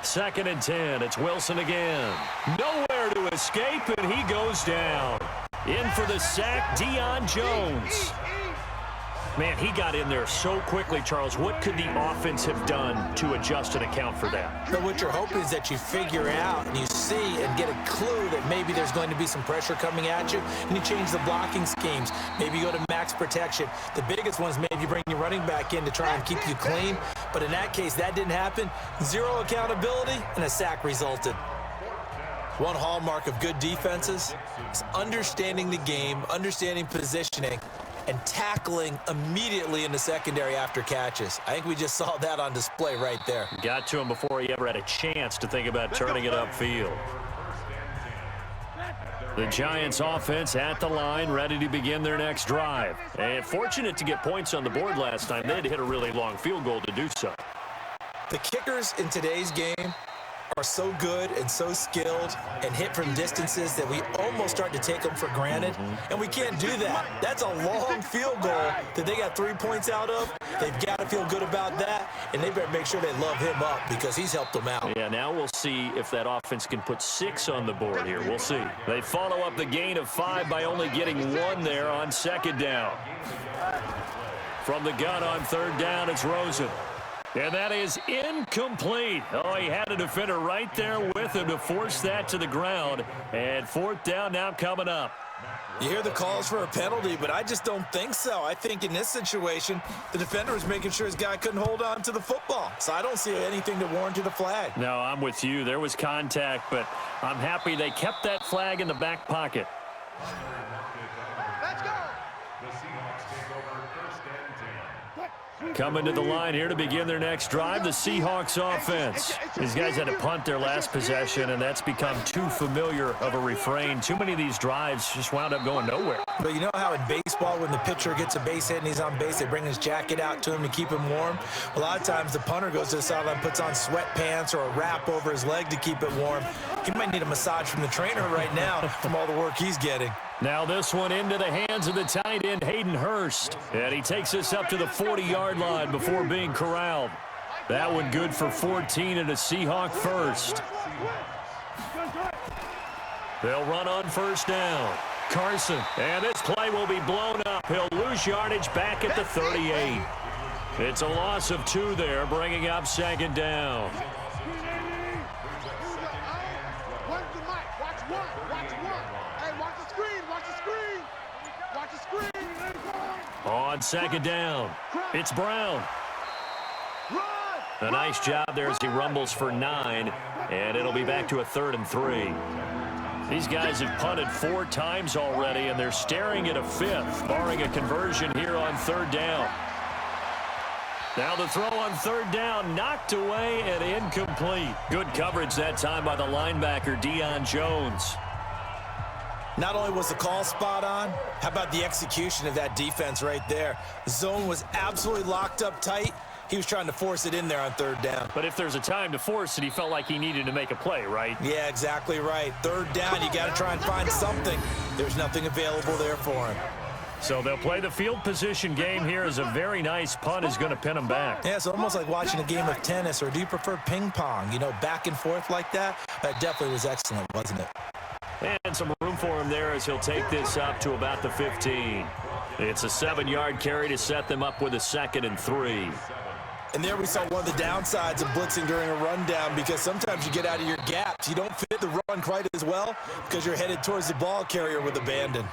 2nd and 10. It's Wilson again. Nowhere to escape, and he goes down. In for the sack, Deion Jones. Man, he got in there so quickly, Charles. What could the offense have done to adjust and account for that? But what you're hoping is that you figure out and you see and get a clue that maybe there's going to be some pressure coming at you, and you change the blocking schemes. Maybe you go to max protection. The biggest one is maybe bring your running back in to try and keep you clean. But in that case, that didn't happen. 0 accountability, and a sack resulted. One hallmark of good defenses is understanding the game, understanding positioning, and tackling immediately in the secondary after catches. I think we just saw that on display right there. Got to him before he ever had a chance to think about turning it upfield. The Giants offense at the line, ready to begin their next drive. And fortunate to get points on the board last time. They had to hit a really long field goal to do so. The kickers in today's game are so good and so skilled and hit from distances that we almost start to take them for granted, and we can't do that. That's a long field goal that they got 3 points out of. They've got to feel good about that, and they better make sure they love him up because he's helped them out. Yeah, now we'll see if that offense can put 6 on the board here. We'll see. They follow up the gain of 5 by only getting 1 there on 2nd down. From the gun on 3rd down, it's Rosen. And that is incomplete. Oh, he had a defender right there with him to force that to the ground. And 4th down now coming up. You hear the calls for a penalty, but I just don't think so. I think in this situation, the defender was making sure his guy couldn't hold on to the football. So I don't see anything to warrant a flag. No, I'm with you. There was contact, but I'm happy they kept that flag in the back pocket. Let's go. The Seahawks take over 1st and 10. Coming to the line here to begin their next drive, the Seahawks offense. These guys had to punt their last possession, and that's become too familiar of a refrain. Too many of these drives just wound up going nowhere. But you know how in baseball, when the pitcher gets a base hit and he's on base, they bring his jacket out to him to keep him warm? A lot of times the punter goes to the sideline, puts on sweatpants or a wrap over his leg to keep it warm. He might need a massage from the trainer right now from all the work he's getting. Now this one into the hands of the tight end, Hayden Hurst. And he takes us up to the 40-yard line before being corralled. That one good for 14 and a Seahawk first. They'll run on 1st down. Carson, and this play will be blown up. He'll lose yardage back at the 38. It's a loss of 2 there, bringing up 2nd down. On 2nd down, it's Brown. A nice job there as he rumbles for 9, and it'll be back to a 3rd and 3. These guys have punted 4 times already, and they're staring at a 5th, barring a conversion here on 3rd down. Now the throw on 3rd down, knocked away and incomplete. Good coverage that time by the linebacker, Deion Jones. Not only was the call spot on, how about the execution of that defense right there? The zone was absolutely locked up tight. He was trying to force it in there on 3rd down. But if there's a time to force it, he felt like he needed to make a play, right? Yeah, exactly right. 3rd down, you got to try and find something. There's nothing available there for him. So they'll play the field position game here as a very nice punt is going to pin him back. Yeah, it's almost like watching a game of tennis, or do you prefer ping pong? You know, back and forth like that? That definitely was excellent, wasn't it? And some room for him there as he'll take this up to about the 15. It's a 7-yard carry to set them up with a 2nd and 3. And there we saw one of the downsides of blitzing during a rundown, because sometimes you get out of your gaps. You don't fit the run quite as well because you're headed towards the ball carrier with abandon.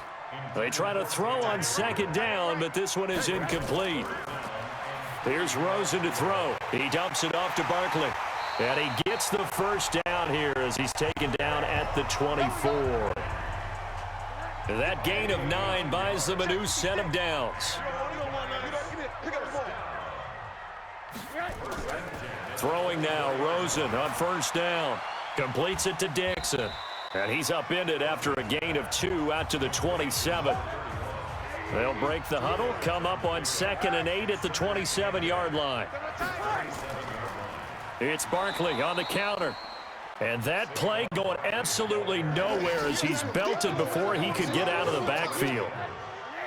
They try to throw on 2nd down, but this one is incomplete. Here's Rosen to throw. He dumps it off to Barkley. And he gets the first down here as he's taken down at the 24. That gain of 9 buys them a new set of downs. Throwing now, Rosen on first down. Completes it to Dixon. And he's upended after a gain of 2 out to the 27. They'll break the huddle, come up on 2nd and 8 at the 27-yard line. It's Barkley on the counter. And that play going absolutely nowhere as he's belted before he could get out of the backfield.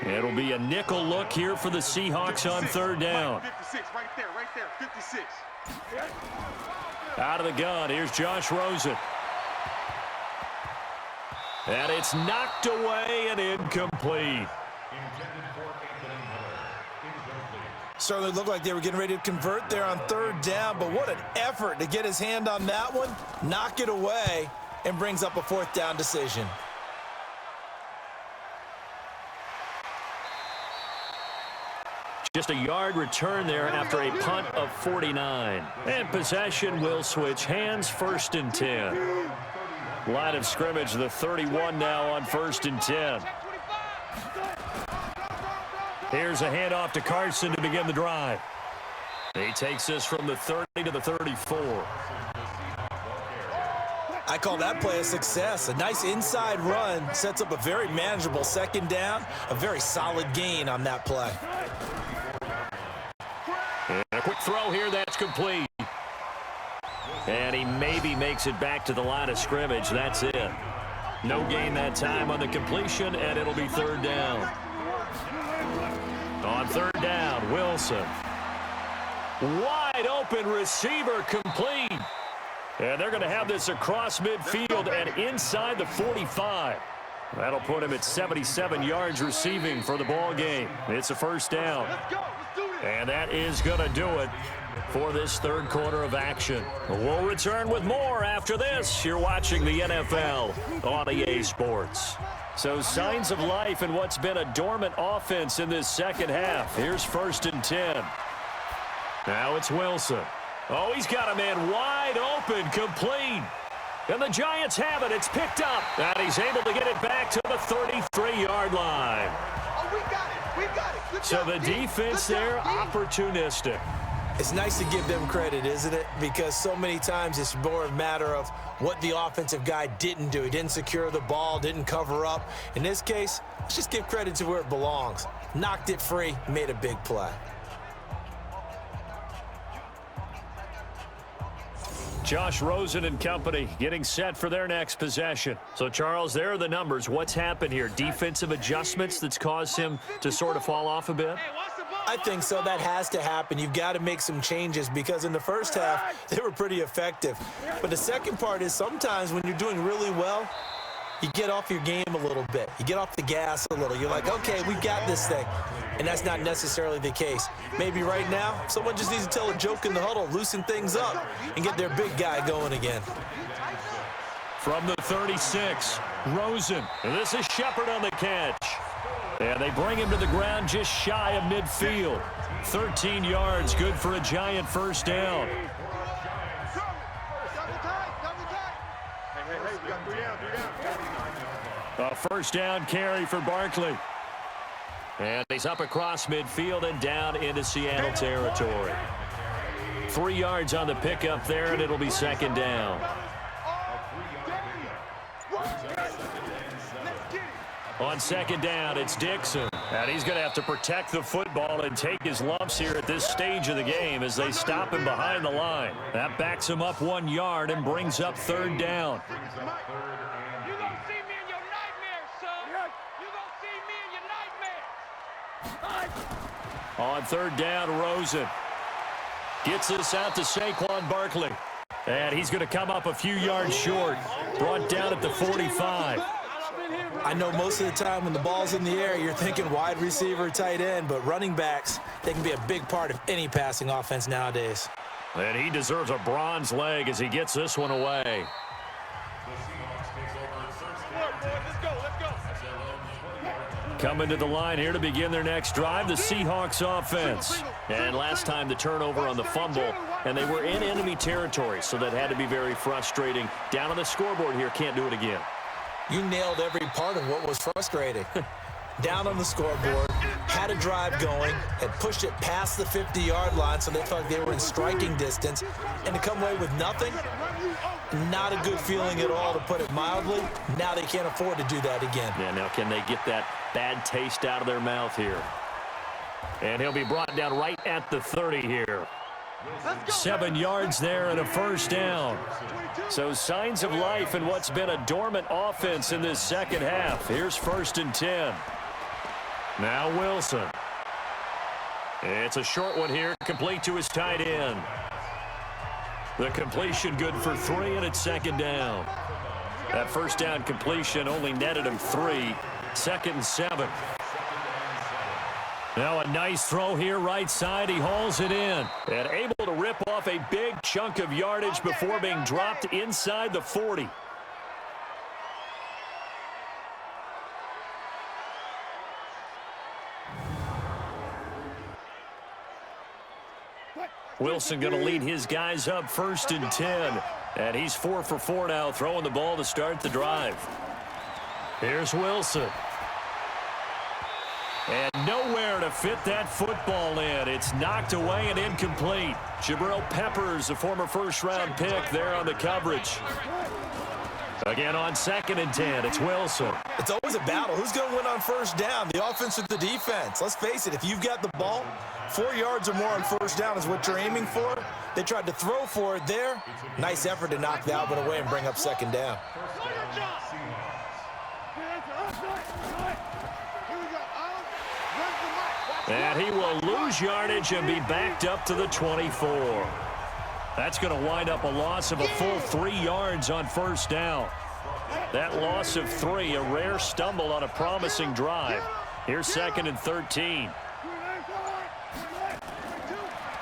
It'll be a nickel look here for the Seahawks on 3rd down. 56, right there, 56. Out of the gun, here's Josh Rosen. And it's knocked away and incomplete. Certainly looked like they were getting ready to convert there on 3rd down, but what an effort to get his hand on that one, knock it away, and brings up a 4th down decision. Just a yard return there after a punt of 49. And possession will switch hands, 1st and 10. Line of scrimmage, the 31 now on 1st and 10. Here's a handoff to Carson to begin the drive. He takes this from the 30 to the 34. I call that play a success. A nice inside run sets up a very manageable 2nd down. A very solid gain on that play. And a quick throw here, that's complete. And he maybe makes it back to the line of scrimmage. That's it. No gain that time on the completion, and it'll be 3rd down. On 3rd down, Wilson. Wide open receiver complete. And they're going to have this across midfield and inside the 45. That'll put him at 77 yards receiving for the ball game. It's a 1st down. And that is going to do it for this 3rd quarter of action. We'll return with more after this. You're watching the NFL on EA Sports. So signs of life in what's been a dormant offense in this 2nd half. Here's 1st and 10. Now it's Wilson. Oh, he's got a man wide open, complete. And the Giants have it. It's picked up. And he's able to get it back to the 33-yard line. Oh, we got it. We got it. Good So job, the defense there, opportunistic. It's nice to give them credit, isn't it? Because so many times it's more a matter of what the offensive guy didn't do. He didn't secure the ball, didn't cover up. In this case, let's just give credit to where it belongs. Knocked it free, made a big play. Josh Rosen and company getting set for their next possession. So, Charles, there are the numbers. What's happened here? Defensive adjustments that's caused him to sort of fall off a bit? I think so. That has to happen. You've got to make some changes because in the 1st half, they were pretty effective. But the second part is sometimes when you're doing really well, you get off your game a little bit. You get off the gas a little. You're like, okay, we've got this thing. And that's not necessarily the case. Maybe right now, someone just needs to tell a joke in the huddle, loosen things up, and get their big guy going again. From the 36, Rosen. And this is Shepard on the catch. And they bring him to the ground just shy of midfield. 13 yards, good for a Giant 1st down. A 1st down carry for Barkley. And he's up across midfield and down into Seattle territory. 3 yards on the pickup there, and it'll be 2nd down. On 2nd down, it's Dixon. And he's going to have to protect the football and take his lumps here at this stage of the game as they stop him behind the line. That backs him up 1 yard and brings up 3rd down. You're going to see me in your nightmares, son. You're going to see me in your nightmares. On 3rd down, Rosen gets this out to Saquon Barkley. And he's going to come up a few yards short. Brought down at the 45. I know most of the time when the ball's in the air, you're thinking wide receiver, tight end, but running backs, they can be a big part of any passing offense nowadays. And he deserves a bronze leg as he gets this one away. Coming to the line here to begin their next drive, the Seahawks offense. And last time the turnover on the fumble, and they were in enemy territory, so that had to be very frustrating. Down on the scoreboard here, can't do it again. You nailed every part of what was frustrating. Down on the scoreboard, had a drive going, had pushed it past the 50-yard line so they felt like they were in striking distance, and to come away with nothing, not a good feeling at all, to put it mildly. Now they can't afford to do that again. Yeah, now can they get that bad taste out of their mouth here? And he'll be brought down right at the 30 here. 7 yards there and a first down. So signs of life in what's been a dormant offense in this second half. Here's 1st and 10. Now Wilson. It's a short one here, complete to his tight end. The completion good for 3, and it's 2nd down. That first down completion only netted him 3. 2nd and 7. Now a nice throw here right side. He hauls it in and able to rip off a big chunk of yardage before being dropped inside the 40. Wilson going to lead his guys up 1st and 10. And he's 4 for 4 now, throwing the ball to start the drive. Here's Wilson. And nowhere to fit that football in. It's knocked away and incomplete. Jabril Peppers, a former first-round pick, there on the coverage. Again on 2nd and 10, it's Wilson. It's always a battle. Who's going to win on first down, the offense or the defense? Let's face it, if you've got the ball, 4 yards or more on first down is what you're aiming for. They tried to throw for it there. Nice effort to knock that one away and bring up 2nd down. And he will lose yardage and be backed up to the 24. That's going to wind up a loss of a full 3 yards on first down. That loss of 3, a rare stumble on a promising drive. Here's 2nd and 13.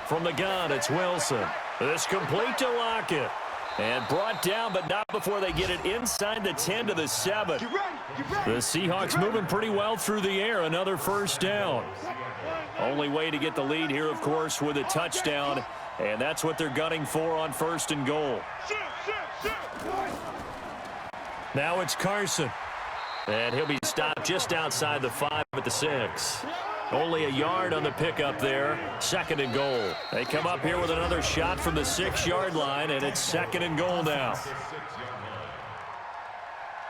From the gun, it's Wilson. This complete to Lockett. And brought down, but not before they get it inside the 10 to the 7. The Seahawks moving pretty well through the air. Another first down. Only way to get the lead here, of course, with a touchdown. And that's what they're gunning for on 1st and goal. Now it's Carson. And he'll be stopped just outside the 5 at the 6. Only a yard on the pickup there. 2nd and goal. They come up here with another shot from the 6-yard line, and it's 2nd and goal now.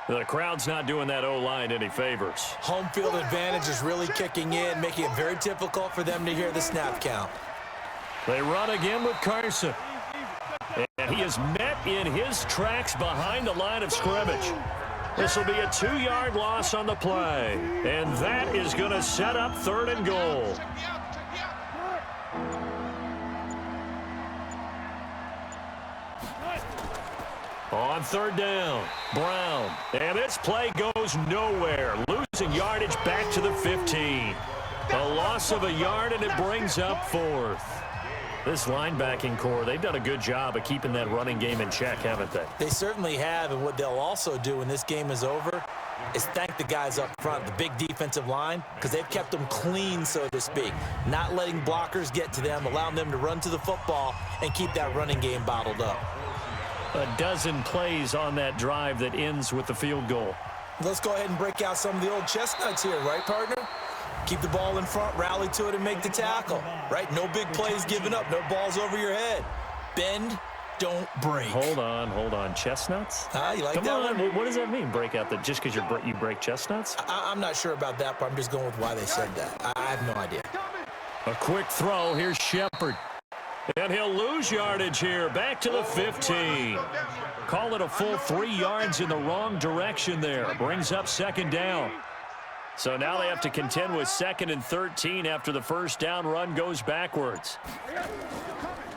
The crowd's not doing that O-line any favors. Home field advantage is really kicking in, making it very difficult for them to hear the snap count. They run again with Carson. And he is met in his tracks behind the line of scrimmage. This will be a 2-yard loss on the play. And that is going to set up 3rd and goal. On 3rd down, Brown. And this play goes nowhere. Losing yardage back to the 15. A loss of a yard, and it brings up 4th. This linebacking core, they've done a good job of keeping that running game in check, haven't they? They certainly have, and what they'll also do when this game is over is thank the guys up front, the big defensive line, because they've kept them clean, so to speak, not letting blockers get to them, allowing them to run to the football and keep that running game bottled up. A dozen plays on that drive that ends with the field goal. Let's go ahead and break out some of the old chestnuts here, right, partner? Keep the ball in front, rally to it, and make the tackle, right? No big plays given up, no balls over your head. Bend, don't break. Hold on. Chestnuts? You like Come that on, one? what does that mean, break out? Just because you break chestnuts? I'm not sure about that, but I'm just going with why they said that. I have no idea. A quick throw. Here's Shepard. And he'll lose yardage here. Back to the 15. Call it a full 3 yards in the wrong direction there. Brings up 2nd down. So now they have to contend with 2nd and 13 after the first down run goes backwards.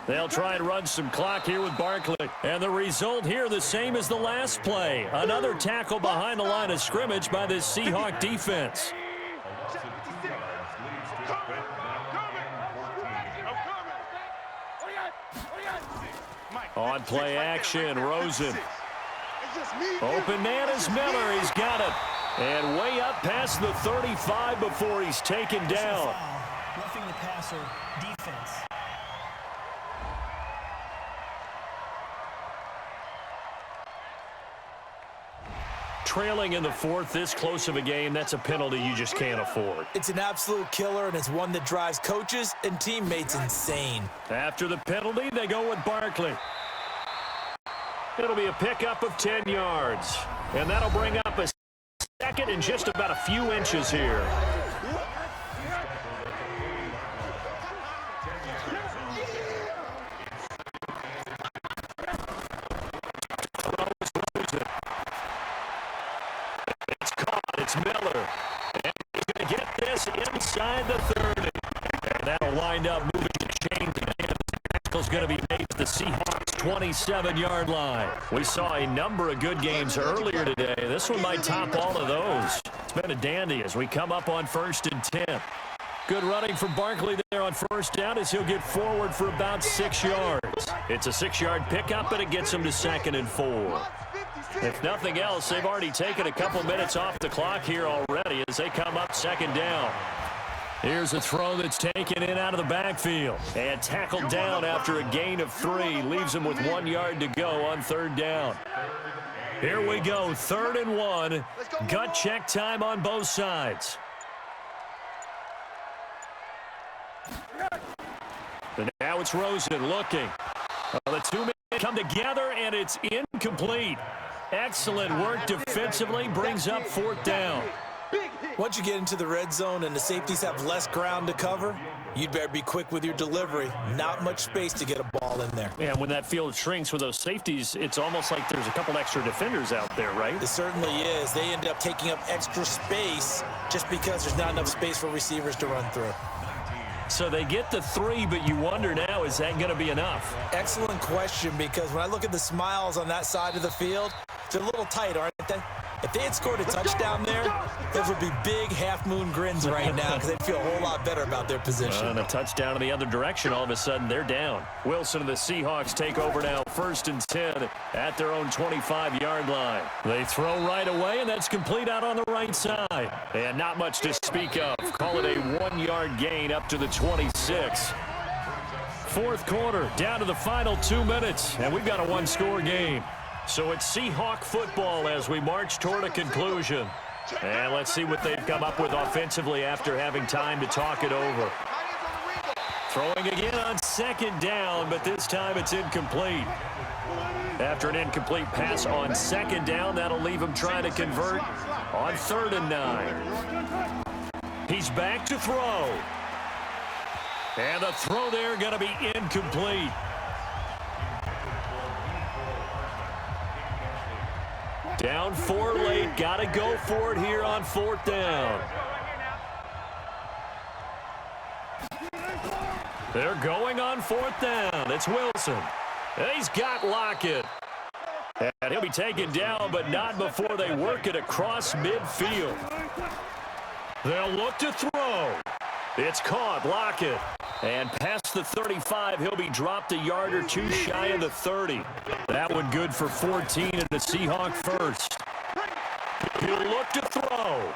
They'll try and run some clock here with Barkley. And the result here the same as the last play. Another tackle behind the line of scrimmage by this Seahawk defense. On play action, Rosen. Open man is Miller. He's got it. And way up past the 35 before he's taken down. Roughing the passer, defense. trailing in the fourth, this close of a game, that's a penalty you just can't afford. It's an absolute killer, and it's one that drives coaches and teammates insane. After the penalty, they go with Barkley. It'll be a pickup of 10 yards. And that'll bring up a second and just about a few inches here. It's caught. It's Miller. And he's going to get this inside the 30. And that'll wind up moving the chain again. Tackle's going to be made to the Seahawks 27-yard line. We saw a number of good games earlier today. This one might top all of those. It's been a dandy as we come up on 1st and 10. Good running from Barkley there on first down as he'll get forward for about 6 yards. It's a 6-yard pickup, and it gets him to 2nd and 4. If nothing else, they've already taken a couple minutes off the clock here already as they come up 2nd down. Here's a throw that's taken in out of the backfield and tackled down after a gain of 3. Leaves him with 1 yard to go on 3rd down. Here we go, 3rd and 1. Gut check time on both sides. And now it's Rosen looking. The two men come together, and it's incomplete. Excellent work defensively, brings up 4th down. Once you get into the red zone and the safeties have less ground to cover, you'd better be quick with your delivery. Not much space to get a ball in there. And when that field shrinks with those safeties, it's almost like there's a couple extra defenders out there, right? It certainly is. They end up taking up extra space just because there's not enough space for receivers to run through. So they get the 3, but you wonder now, is that going to be enough? Excellent question, because when I look at the smiles on that side of the field, they're a little tight, aren't they? If they had scored a touchdown there, those would be big half-moon grins right now because they'd feel a whole lot better about their position. And a touchdown in the other direction, all of a sudden they're down. Wilson and the Seahawks take over now, 1st and 10 at their own 25-yard line. They throw right away, and that's complete out on the right side. And not much to speak of. Call it a 1-yard gain up to the 26. 4th quarter, down to the final 2 minutes, and we've got a 1-score game. So it's Seahawk football as we march toward a conclusion. And let's see what they've come up with offensively after having time to talk it over. Throwing again on 2nd down, but this time it's incomplete. After an incomplete pass on 2nd down, that'll leave him trying to convert on 3rd and 9. He's back to throw. And the throw there going to be incomplete. Down 4 late. Got to go for it here on 4th down. They're going on 4th down. It's Wilson. And he's got Lockett. And he'll be taken down, but not before they work it across midfield. They'll look to throw. It's caught. Lockett. And past the 35, he'll be dropped a yard or 2 shy of the 30. That one good for 14 and the Seahawk first. He'll look to throw.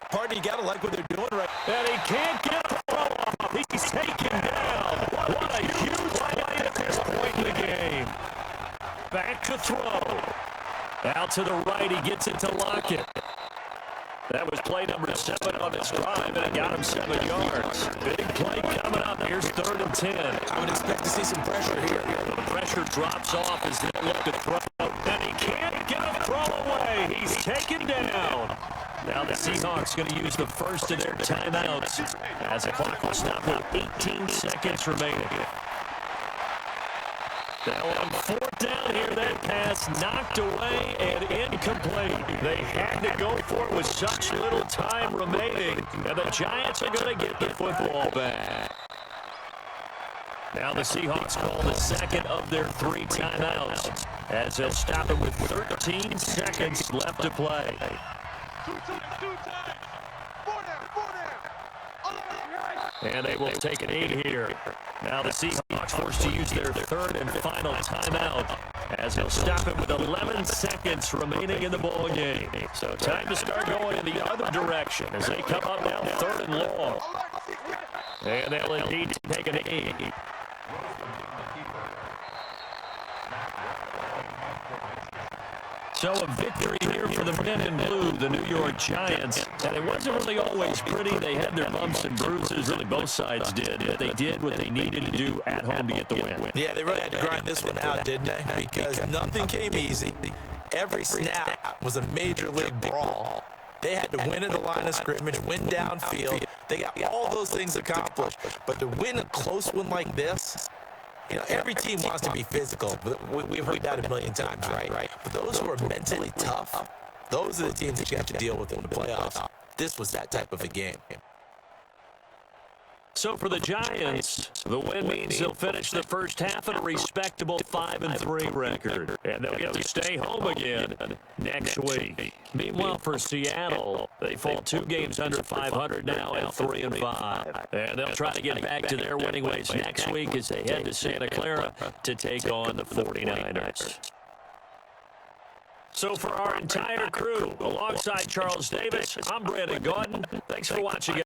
Party, you got to like what they're doing right. And he can't get a throw off. He's taken down. What a huge play at this point in the game. Back to throw. Out to the right, he gets it to Lockett. That was play number 7 on this drive, and it got him 7 yards. Big play coming up. Here's 3rd and 10. I would expect to see some pressure here. The pressure drops off as they look to throw. And he can't get a throw away. He's taken down. Now the Seahawks going to use the first of their timeouts as the clock will stop with 18 seconds remaining. Now on 4th down here, that pass knocked away and incomplete. They had to go for it with such little time remaining, and the Giants are going to get the football back. Now the Seahawks call the second of their 3 timeouts as they'll stop it with 13 seconds left to play. And they will take an 8 here. Now the Seahawks forced to use their 3rd and final timeout as they'll stop it with 11 seconds remaining in the ball game. So time to start going in the other direction as they come up now 3rd and long. And they'll indeed take an 8. So a victory here for the men in blue, the New York Giants. And it wasn't really always pretty. They had their bumps and bruises. Really, both sides did. But they did what they needed to do at home to get the win. Yeah, they really had to grind this one out, didn't they? Because nothing came easy. Every snap was a major league brawl. They had to win at the line of scrimmage, win downfield. They got all those things accomplished. But to win a close one like this, you know, every team wants to be physical. We've heard that a million times, right? But those who are mentally tough, those are the teams that you have to deal with in the playoffs. This was that type of a game. So for the Giants, the win means they'll finish the first half at a respectable 5-3 record. And they'll get to stay home again next week. Meanwhile, for Seattle, they fall 2 games under 500 now at 3-5. And they'll try to get back to their winning ways next week as they head to Santa Clara to take on the 49ers. So for our entire crew, alongside Charles Davis, I'm Brandon Gordon. Thanks for watching.